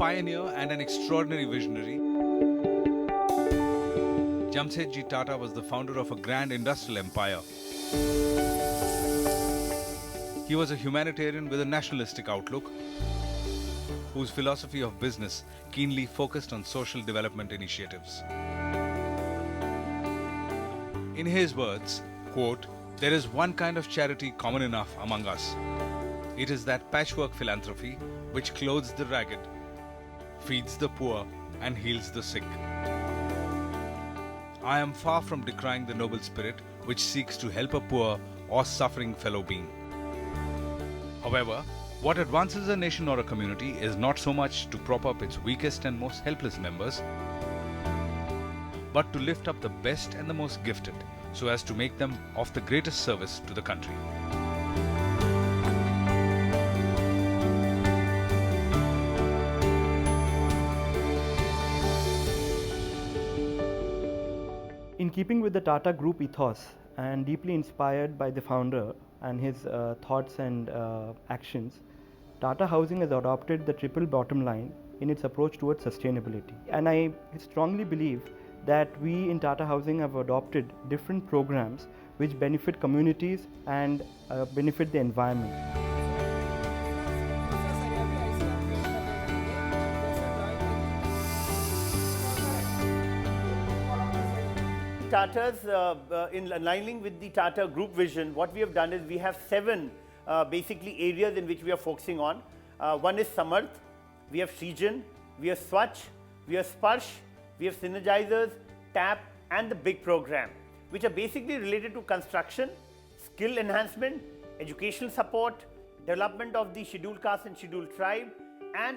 pioneer and an extraordinary visionary, Jamsetji Tata was the founder of a grand industrial empire. He was a humanitarian with a nationalistic outlook, whose philosophy of business keenly focused on social development initiatives. In his words, quote, "There is one kind of charity common enough among us. It is that patchwork philanthropy which clothes the ragged, feeds the poor, and heals the sick. I am far from decrying the noble spirit which seeks to help a poor or suffering fellow being. However, what advances a nation or a community is not so much to prop up its weakest and most helpless members, but to lift up the best and the most gifted so as to make them of the greatest service to the country." In keeping with the Tata Group ethos and deeply inspired by the founder and his thoughts and actions, Tata Housing has adopted the triple bottom line in its approach towards sustainability. And I strongly believe that we in Tata Housing have adopted different programs which benefit communities and benefit the environment. Tata's, in aligning with the Tata Group vision, what we have done is we have 7 basically areas in which we are focusing on. One is Samarth, we have Srijan, we have Swachh, we have Sparsh, we have Synergizers, TAP, and the big program, which are basically related to construction, skill enhancement, educational support, development of the scheduled caste and scheduled tribe, and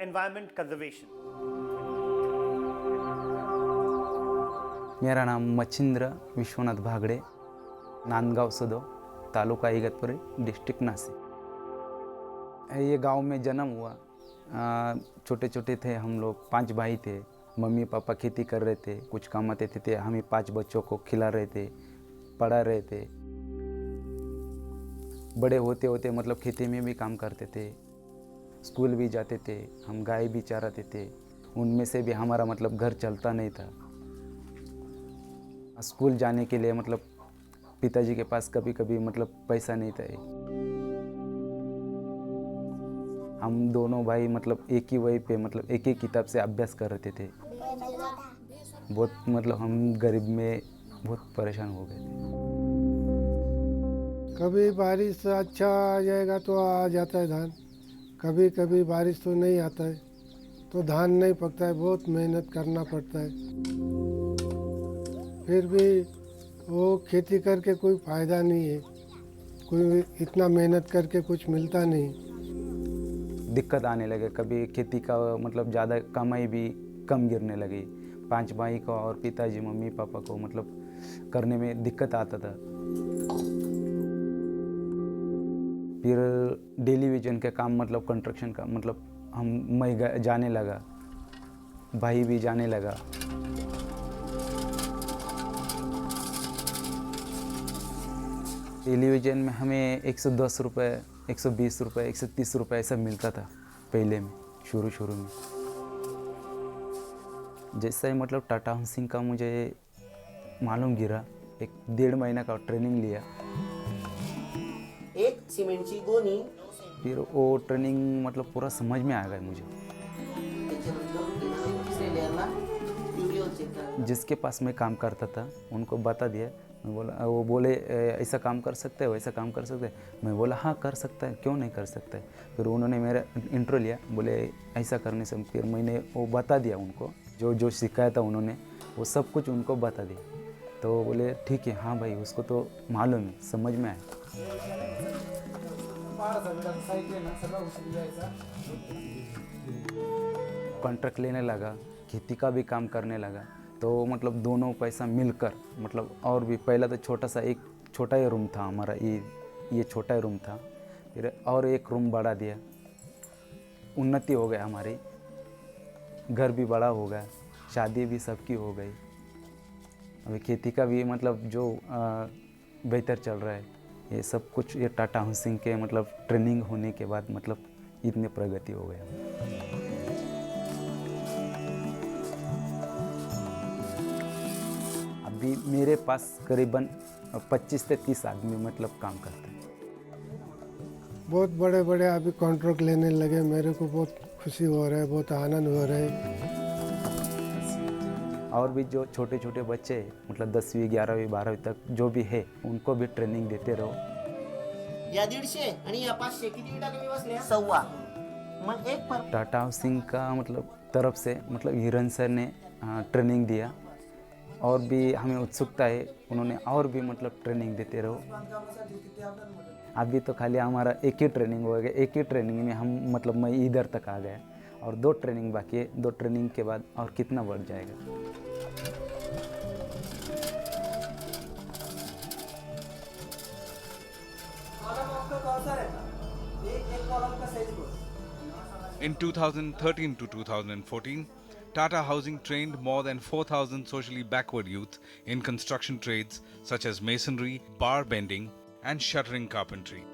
environment conservation. मेरा नाम मच्छिंद्र विश्वनाथ भागड़े, नांदगांव सदो, taluka Igatpuri, district Nashik. ये गांव में जन्म हुआ। छोटे छोटे थे हम लोग, 5 भाई थे। मम्मी पापा खेती कर रहे थे, कुछ कमाते थे। हम ही 5 बच्चों को खिला रहे थे, पढ़ा रहे थे। बड़े होते होते मतलब खेती में भी काम करते थे, स्कूल भी जाते थे, हम गाय भी चराते थे। उनमें से भी हमारा मतलब घर चलता नहीं था। स्कूल जाने के लिए मतलब पिताजी के पास कभी कभी मतलब पैसा नहीं था। हम दोनों भाई मतलब एक ही वही पे मतलब एक ही किताब से अभ्यास कर रहे थे। बहुत मतलब हम गरीब में बहुत परेशान हो गए थे। कभी बारिश अच्छा आ जाएगा तो आ जाता है धान, कभी कभी बारिश तो नहीं आता है तो धान नहीं पकता है। बहुत मेहनत करना पड़ता है। फिर भी वो खेती करके कोई फ़ायदा नहीं है, कोई इतना मेहनत करके कुछ मिलता नहीं। दिक्कत आने लगे, कभी खेती का मतलब ज़्यादा कमाई भी कम गिरने लगी। 5 भाई को और पिताजी मम्मी पापा को मतलब करने में दिक्कत आता था। फिर डेली वेजन के काम मतलब कंस्ट्रक्शन का मतलब मैं जाने लगा, भाई भी जाने लगा। टेलीविज़न में हमें 110 रुपये, 120 रुपये, 130 रुपये ऐसा मिलता था पहले में, शुरू में। जैसा ही मतलब टाटा हाउसिंग का मुझे मालूम गिरा, 1.5 महीना का ट्रेनिंग लिया। एक सिमेंटची गोणी, फिर वो ट्रेनिंग मतलब पूरा समझ में आ गया मुझे। जिसके पास मैं काम करता था उनको बता दिया। मैं बोला, वो बोले ऐसा काम कर सकते हैं, वैसा काम कर सकते हैं। मैं बोला हाँ कर सकता है, क्यों नहीं कर सकता है। फिर उन्होंने मेरा इंट्रो लिया, बोले ऐसा करने से। फिर मैंने वो बता दिया उनको, जो सिखाया था उन्होंने वो सब कुछ उनको बता दिया। तो बोले ठीक है, हाँ भाई उसको तो मालूम है, समझ में आया। कॉन्ट्रैक्ट लेने लगा, खेती का भी काम करने लगा। तो मतलब दोनों पैसा मिलकर मतलब और भी, पहला तो एक छोटा ही रूम था हमारा, ये छोटा ही रूम था। फिर और एक रूम बढ़ा दिया, उन्नति हो गया हमारी, घर भी बड़ा हो गया, शादी भी सबकी हो गई। अभी खेती का भी मतलब जो बेहतर चल रहा है। ये सब कुछ ये टाटा हाउसिंग के मतलब ट्रेनिंग होने के बाद मतलब इतनी प्रगति हो गया। अभी मेरे पास करीबन 25 से 30 आदमी मतलब काम करते हैं। बहुत बड़े बड़े अभी कॉन्ट्रैक्ट लेने लगे, मेरे को बहुत खुशी हो रहा है, बहुत आनंद हो रहा है। और भी जो छोटे छोटे बच्चे मतलब 10वीं 11वीं 12वीं तक जो भी है उनको भी ट्रेनिंग देते रहो। या 150 आणि या 500 किती विटा कमी बसल्या? 1.25 मग एक पर टाटा हाउसिंग का मतलब तरफ से मतलब हिरन सर ने ट्रेनिंग दिया और भी हमें उत्सुकता है, उन्होंने और भी मतलब ट्रेनिंग देते रहो। अभी तो खाली हमारा एक ही ट्रेनिंग हो गया, एक ही ट्रेनिंग में हम मतलब मैं इधर तक आ गया और 2 ट्रेनिंग बाकी है, 2 ट्रेनिंग के बाद और कितना बढ़ जाएगा। In 2013 to 2014, Tata Housing trained more than 4,000 socially backward youth in construction trades such as masonry, bar bending, and shuttering carpentry.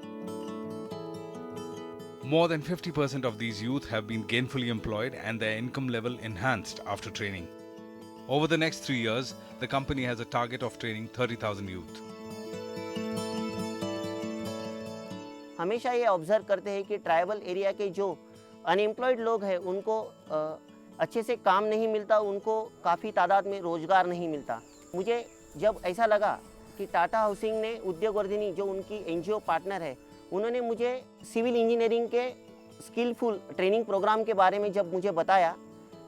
More than 50% of these youth have been gainfully employed and their income level enhanced after training. Over the next 3 years, the company has a target of training 30,000 youth. हमेशा ये observe करते हैं कि tribal area के जो unemployed लोग हैं उनको अच्छे से काम नहीं मिलता, उनको काफ़ी तादाद में रोज़गार नहीं मिलता। मुझे जब ऐसा लगा कि टाटा हाउसिंग ने उद्योगवर्धिनी जो उनकी एनजीओ पार्टनर है, उन्होंने मुझे सिविल इंजीनियरिंग के स्किलफुल ट्रेनिंग प्रोग्राम के बारे में जब मुझे बताया,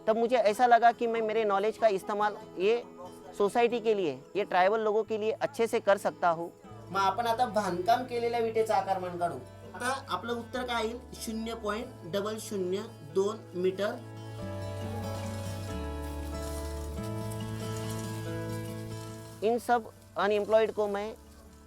तब मुझे ऐसा लगा कि मैं मेरे नॉलेज का इस्तेमाल ये सोसायटी के लिए, ये ट्राइबल लोगों के लिए अच्छे से कर सकता हूँ। मग आपण आता बांधकाम केलेल्या विटेचा आकारमान काढू। आता आपलं उत्तर काय येईल? 0.002 मीटर। इन सब अनएम्प्लॉयड को मैं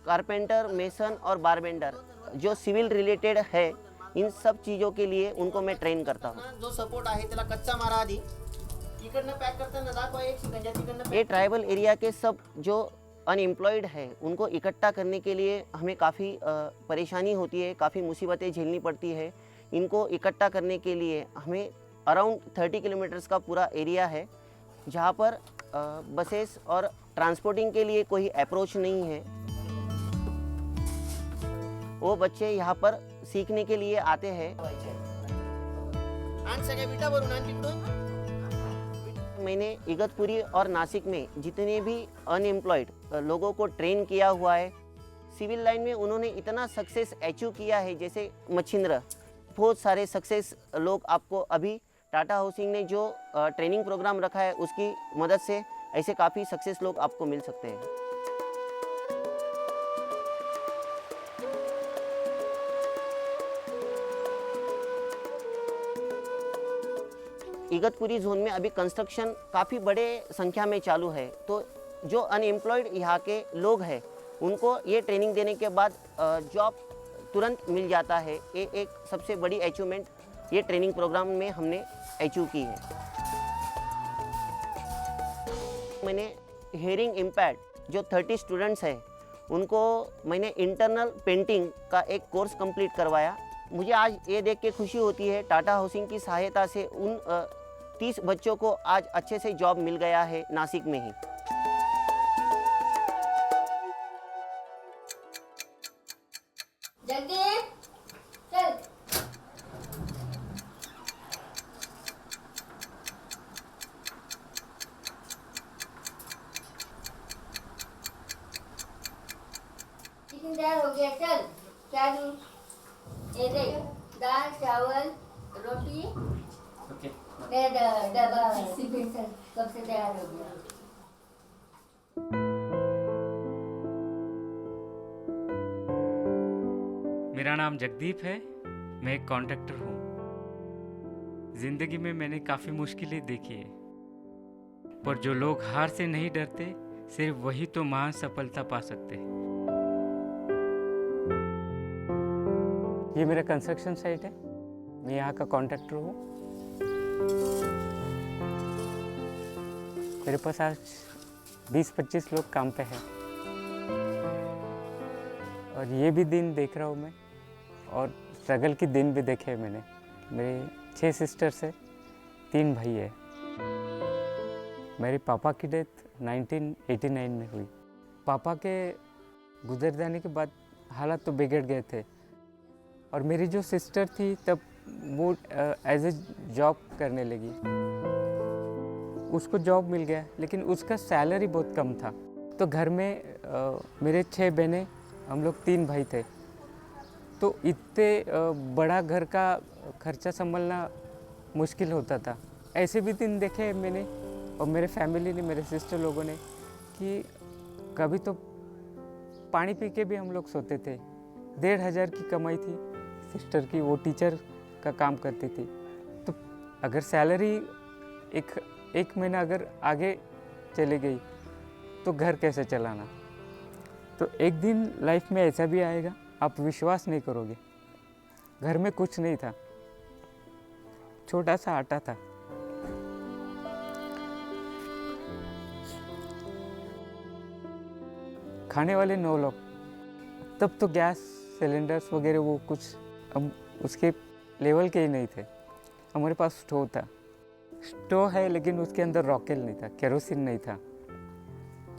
कारपेंटर, मेसन और बारबेंडर जो सिविल रिलेटेड है, इन सब चीज़ों के लिए उनको मैं ट्रेन करता हूँ। जो सपोर्ट आहे त्याला कच्चा मारा आधी इकडनं पॅक करताना दाखवा एक सेकंड, तिकडनं। ये ट्राइबल एरिया के सब जो अनएम्प्लॉयड है उनको इकट्ठा करने के लिए हमें काफ़ी परेशानी होती है, काफ़ी मुसीबतें झेलनी पड़ती है। इनको इकट्ठा करने के लिए हमें अराउंड 30 किलोमीटर्स का पूरा एरिया है जहाँ पर बसेस और ट्रांसपोर्टिंग के लिए कोई अप्रोच नहीं है। वो बच्चे यहाँ पर सीखने के लिए आते हैं। मैंने इगतपुरी और नासिक में जितने भी अनएम्प्लॉयड लोगों को ट्रेन किया हुआ है, सिविल लाइन में उन्होंने इतना सक्सेस अचीव किया है, जैसे मच्छिंद्र, बहुत सारे सक्सेस लोग आपको अभी टाटा हाउसिंग ने जो ट्रेनिंग प्रोग्राम रखा है उसकी मदद से ऐसे काफ़ी सक्सेस लोग आपको मिल सकते हैं। इगतपुरी जोन में अभी कंस्ट्रक्शन काफ़ी बड़े संख्या में चालू है, तो जो अनएम्प्लॉयड यहाँ के लोग हैं उनको ये ट्रेनिंग देने के बाद जॉब तुरंत मिल जाता है। ये एक सबसे बड़ी अचीवमेंट ये ट्रेनिंग प्रोग्राम में हमने अचीव की है। मैंने हियरिंग इम्पैक्ट जो 30 स्टूडेंट्स हैं उनको मैंने इंटरनल पेंटिंग का एक कोर्स कंप्लीट करवाया। मुझे आज ये देख के खुशी होती है टाटा हाउसिंग की सहायता से उन 30 बच्चों को आज अच्छे से जॉब मिल गया है नासिक में ही। जगदीप चल। टिफिन तैयार हो गया, चल। क्या दूँ? ये देख, दाल चावल रोटी। ओके। मेरा डब्बा टिफिन कब से तैयार हो गया। मेरा नाम जगदीप है, मैं एक कॉन्ट्रैक्टर हूँ। ज़िंदगी में मैंने काफ़ी मुश्किलें देखी है, पर जो लोग हार से नहीं डरते सिर्फ वही तो महान सफलता पा सकते हैं। ये मेरा कंस्ट्रक्शन साइट है, मैं यहाँ का कॉन्ट्रैक्टर हूँ। मेरे पास आज 20-25 लोग काम पे हैं और ये भी दिन देख रहा हूँ मैं, और स्ट्रगल के दिन भी देखे हैं मैंने। मेरे 6 सिस्टर्स है, 3 भाई है। मेरे पापा की डेथ 1989 में हुई। पापा के गुजर जाने के बाद हालात तो बिगड़ गए थे और मेरी जो सिस्टर थी तब वो एज ए जॉब करने लगी। उसको जॉब मिल गया लेकिन उसका सैलरी बहुत कम था। तो घर में मेरे 6 बहनें, हम लोग 3 भाई थे। तो इतने बड़ा घर का खर्चा संभालना मुश्किल होता था। ऐसे भी दिन देखे मैंने और मेरे फैमिली ने, मेरे सिस्टर लोगों ने, कि कभी तो पानी पी के भी हम लोग सोते थे। 1500 की कमाई थी सिस्टर की, वो टीचर का काम करती थी। तो अगर सैलरी एक महीना अगर आगे चली गई तो घर कैसे चलाना। तो एक दिन लाइफ में ऐसा भी आएगा, आप विश्वास नहीं करोगे, घर में कुछ नहीं था, छोटा सा आटा था। खाने वाले 9 लोग। तब तो गैस सिलेंडर्स वगैरह वो कुछ हम उसके लेवल के ही नहीं थे। हमारे पास स्टोव था, स्टोव है लेकिन उसके अंदर रॉकेल नहीं था, केरोसिन नहीं था।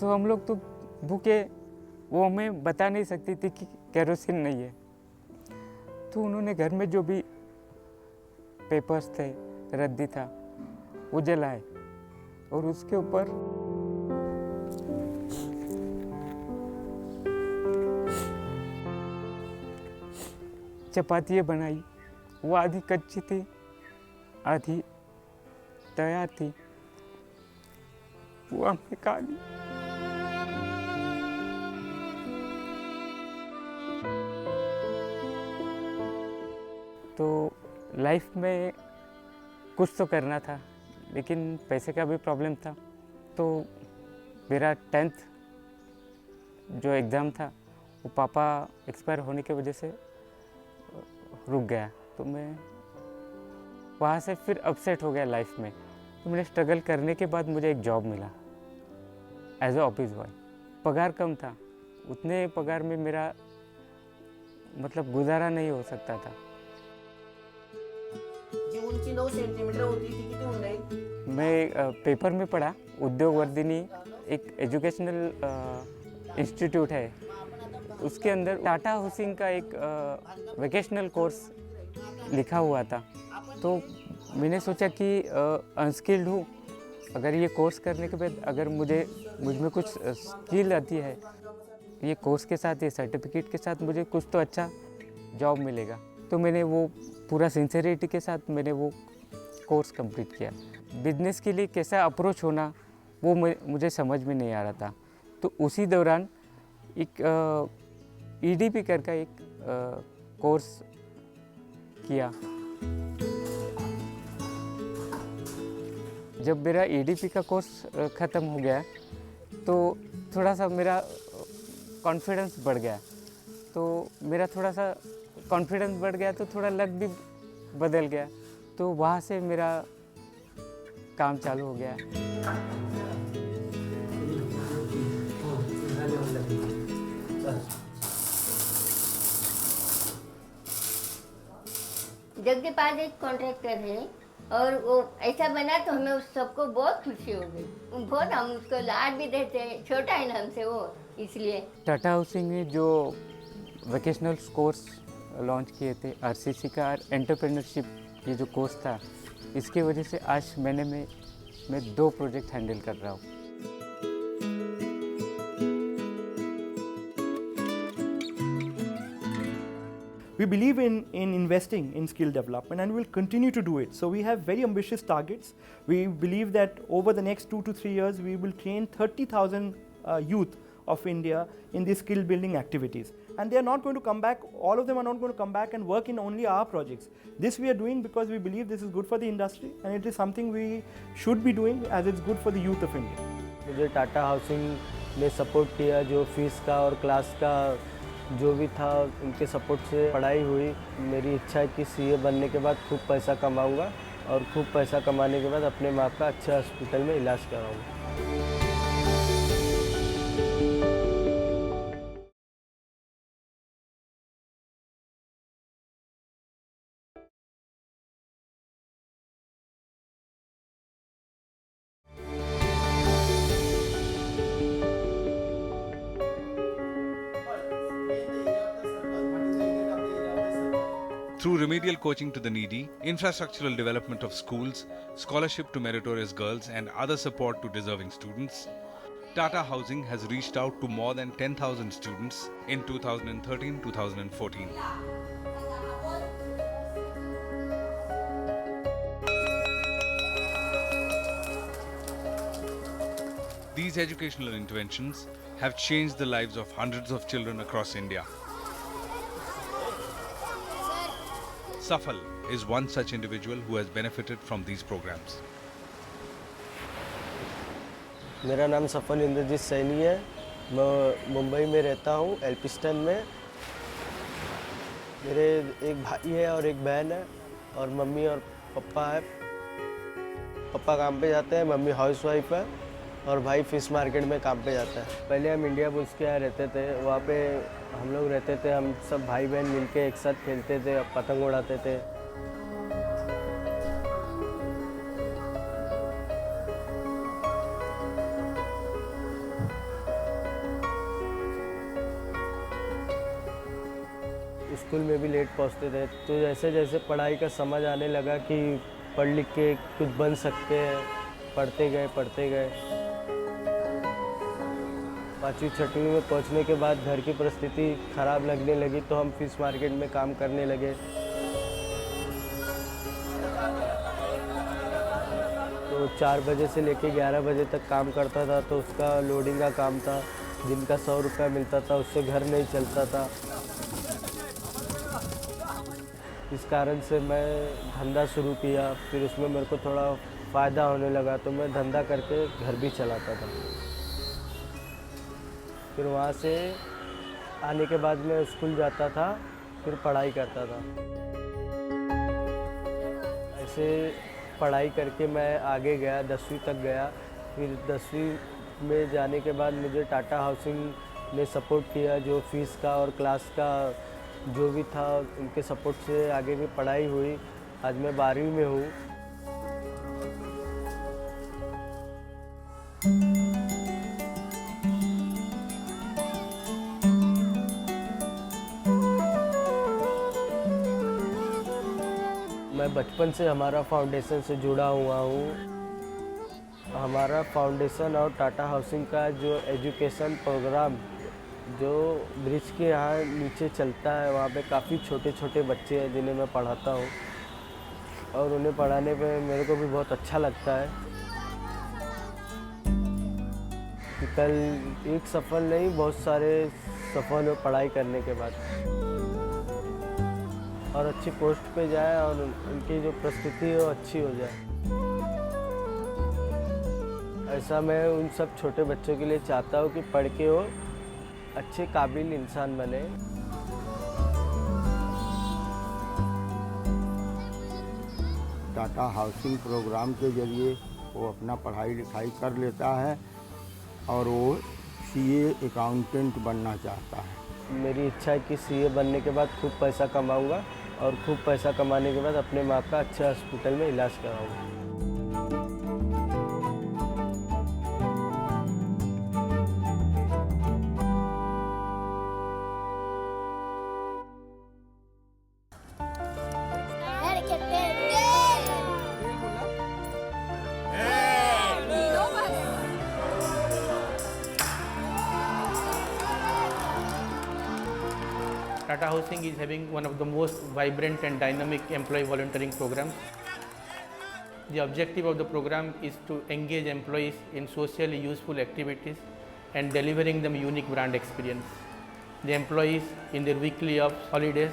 तो हम लोग तो भूखे, वो हमें बता नहीं सकती थी कि केरोसिन नहीं है। तो उन्होंने घर में जो भी पेपर्स थे, रद्दी था, वो जलाए और उसके ऊपर चपातियाँ बनाई। वो आधी कच्ची थी, आधी तैयार थी, वो हमने खा ली। तो लाइफ में कुछ तो करना था लेकिन पैसे का भी प्रॉब्लम था। तो मेरा 10th जो एग्ज़ाम था वो पापा एक्सपायर होने की वजह से रुक गया। तो मैं वहाँ से फिर अपसेट हो गया लाइफ में। तो मैंने स्ट्रगल करने के बाद मुझे एक जॉब मिला एज ए ऑफिस बॉय। पगार कम था, उतने पगार में मेरा मतलब गुजारा नहीं हो सकता था। जी उंची 9 सेंटीमीटर होती थी, किती होऊन जाईल? मैं पेपर में पढ़ा, उद्योग वर्धिनी एक एजुकेशनल इंस्टीट्यूट है, उसके अंदर टाटा हाउसिंग का एक वेकेशनल कोर्स लिखा हुआ था। तो मैंने सोचा कि अनस्किल्ड हूँ, अगर ये कोर्स करने के बाद अगर मुझ में कुछ स्किल आती है, ये कोर्स के साथ, ये सर्टिफिकेट के साथ मुझे कुछ तो अच्छा जॉब मिलेगा। तो मैंने वो पूरा सिंसेरिटी के साथ मैंने वो कोर्स कंप्लीट किया। बिजनेस के लिए कैसा अप्रोच होना वो मुझे समझ में नहीं आ रहा था। तो उसी दौरान एक EDP करके एक कोर्स किया। जब मेरा EDP का कोर्स ख़त्म हो गया तो थोड़ा सा मेरा कॉन्फिडेंस बढ़ गया। तो मेरा थोड़ा सा कॉन्फिडेंस बढ़ गया तो थोड़ा लक भी बदल गया। तो वहाँ से मेरा काम चालू हो गया। जग के पास एक कॉन्ट्रैक्टर है और वो ऐसा बना तो हमें उस सबको बहुत खुशी हो गई। बहुत हम उसको लाड भी देते हैं, छोटा है ना हमसे वो, इसलिए। टाटा हाउसिंग ने जो वोकेशनल कोर्स लॉन्च किए थे, RCC का एंटरप्रेन्योरशिप ये जो कोर्स था, इसकी वजह से आज मैं 2 प्रोजेक्ट हैंडल कर रहा हूँ। We believe in investing in skill development and we'll continue to do it. So we have very ambitious targets. We believe that over the next 2 to 3 years, we will train 30,000 youth of India in these skill building activities. And they are not going to come back, all of them are not going to come back and work in only our projects. This we are doing because we believe this is good for the industry and it is something we should be doing as it's good for the youth of India. मुझे Tata housing ने support किया, जो fees का और class का जो भी था उनके सपोर्ट से पढ़ाई हुई। मेरी इच्छा है कि CA बनने के बाद खूब पैसा कमाऊंगा और खूब पैसा कमाने के बाद अपने माँ का अच्छे हॉस्पिटल में इलाज कराऊंगा। Through remedial coaching to the needy, infrastructural development of schools, scholarship to meritorious girls, and other support to deserving students, Tata Housing has reached out to more than 10,000 students in 2013-2014. These educational interventions have changed the lives of hundreds of children across India. Safal is one such individual who has benefited from these programs. मेरा नाम सफल इंद्रजीत सैनी है। मैं मुंबई में रहता हूँ, Elphinstone में। मेरे एक भाई है और एक बहन है और मम्मी और पापा है। पापा काम पे जाते हैं, मम्मी हाउसवाइफ है और भाई फिश मार्केट में काम पे जाता है। पहले हम इंडिया बुल्स के यहाँ रहते थे, वहाँ पे हम लोग रहते थे, हम सब भाई बहन मिलके एक साथ खेलते थे, पतंग उड़ाते थे। स्कूल में भी लेट पहुँचते थे, तो जैसे जैसे पढ़ाई का समझ आने लगा कि पढ़ लिख के कुछ बन सकते हैं, पढ़ते गए। 5वीं 6वीं में पहुंचने के बाद घर की परिस्थिति ख़राब लगने लगी, तो हम फिश मार्केट में काम करने लगे। तो 4 बजे से लेके 11 बजे तक काम करता था, तो उसका लोडिंग का काम था। दिन का 100 रुपया मिलता था, उससे घर नहीं चलता था। इस कारण से मैं धंधा शुरू किया, फिर उसमें मेरे को थोड़ा फ़ायदा होने लगा, तो मैं धंधा करके घर भी चलाता था। फिर वहाँ से आने के बाद मैं स्कूल जाता था, फिर पढ़ाई करता था। ऐसे पढ़ाई करके मैं आगे गया, 10वीं तक गया। फिर 10वीं में जाने के बाद मुझे टाटा हाउसिंग ने सपोर्ट किया, जो फीस का और क्लास का जो भी था, उनके सपोर्ट से आगे की पढ़ाई हुई। आज मैं 12वीं में हूँ। मैं बचपन से हमारा फाउंडेशन से जुड़ा हुआ हूँ। हमारा फाउंडेशन और टाटा हाउसिंग का जो एजुकेशन प्रोग्राम जो ब्रिज के यहाँ नीचे चलता है, वहाँ पे काफ़ी छोटे छोटे बच्चे हैं जिन्हें मैं पढ़ाता हूँ, और उन्हें पढ़ाने पे मेरे को भी बहुत अच्छा लगता है। कल एक सफल नहीं, बहुत सारे सफल हो पढ़ाई करने के बाद, और अच्छी पोस्ट पे जाए और उनकी जो परिस्थिति है वो अच्छी हो जाए। ऐसा मैं उन सब छोटे बच्चों के लिए चाहता हूँ कि पढ़ के वो अच्छे काबिल इंसान बने। टाटा हाउसिंग प्रोग्राम के ज़रिए वो अपना पढ़ाई लिखाई कर लेता है और वो सीए अकाउंटेंट बनना चाहता है। मेरी इच्छा है कि सीए बनने के बाद खूब पैसा कमाऊंगा, और खूब पैसा कमाने के बाद अपने माँ का अच्छे हॉस्पिटल में इलाज कराऊंगा। Tata Housing is having one of the most vibrant and dynamic employee volunteering programs. The objective of the program is to engage employees in socially useful activities and delivering them unique brand experience. The employees in their weekly off, holidays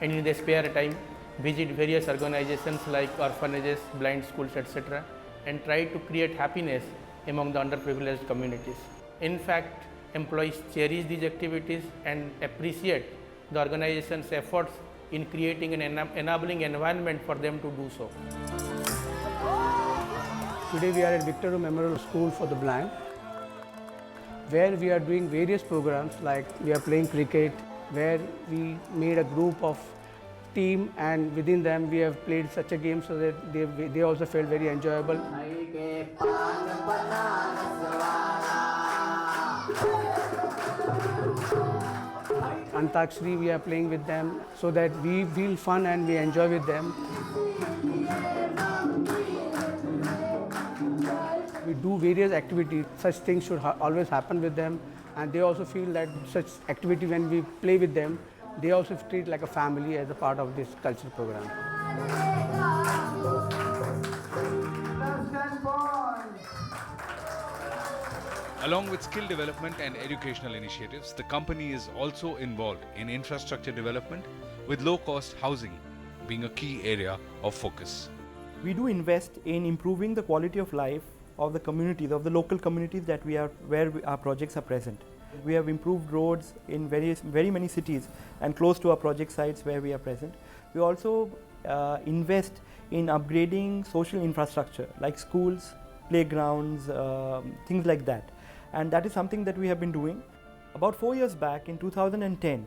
and in their spare time visit various organizations like orphanages, blind schools, etc. and try to create happiness among the underprivileged communities. In fact, employees cherish these activities and appreciate the organization's efforts in creating an enabling environment for them to do so. Today we are at Victor Memorial School for the Blind, where we are doing various programs, like we are playing cricket, where we made a group of team, and within them we have played such a game so that they also felt very enjoyable. Antakshari we are playing with them so that we feel fun and we enjoy with them. We do various activities. Such things should always happen with them, and they also feel that such activity when we play with them, they also treat like a family as a part of this cultural program. Along with skill development and educational initiatives, the company is also involved in infrastructure development, with low-cost housing being a key area of focus. We do invest in improving the quality of life of the communities, of the local communities that our projects are present. We have improved roads in very many cities and close to our project sites where we are present. We also invest in upgrading social infrastructure like schools, playgrounds, things like that. And that is something that we have been doing. About 4 years back, in 2010,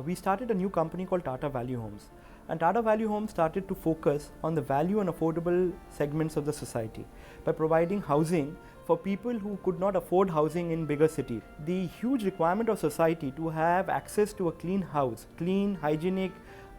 we started a new company called Tata Value Homes. And Tata Value Homes started to focus on the value and affordable segments of the society by providing housing for people who could not afford housing in bigger cities. The huge requirement of society to have access to a clean house, clean, hygienic,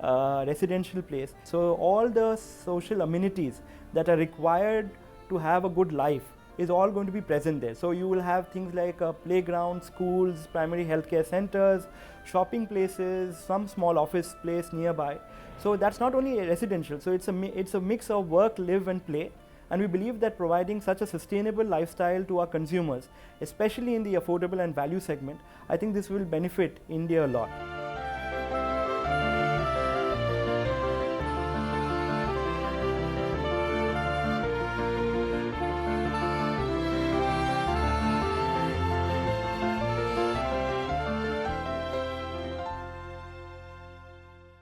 residential place. So all the social amenities that are required to have a good life is all going to be present there. So you will have things like playgrounds, schools, primary healthcare centers, shopping places, some small office place nearby. So that's not only residential, so it's a mix of work, live and play. And we believe that providing such a sustainable lifestyle to our consumers, especially in the affordable and value segment, I think this will benefit India a lot.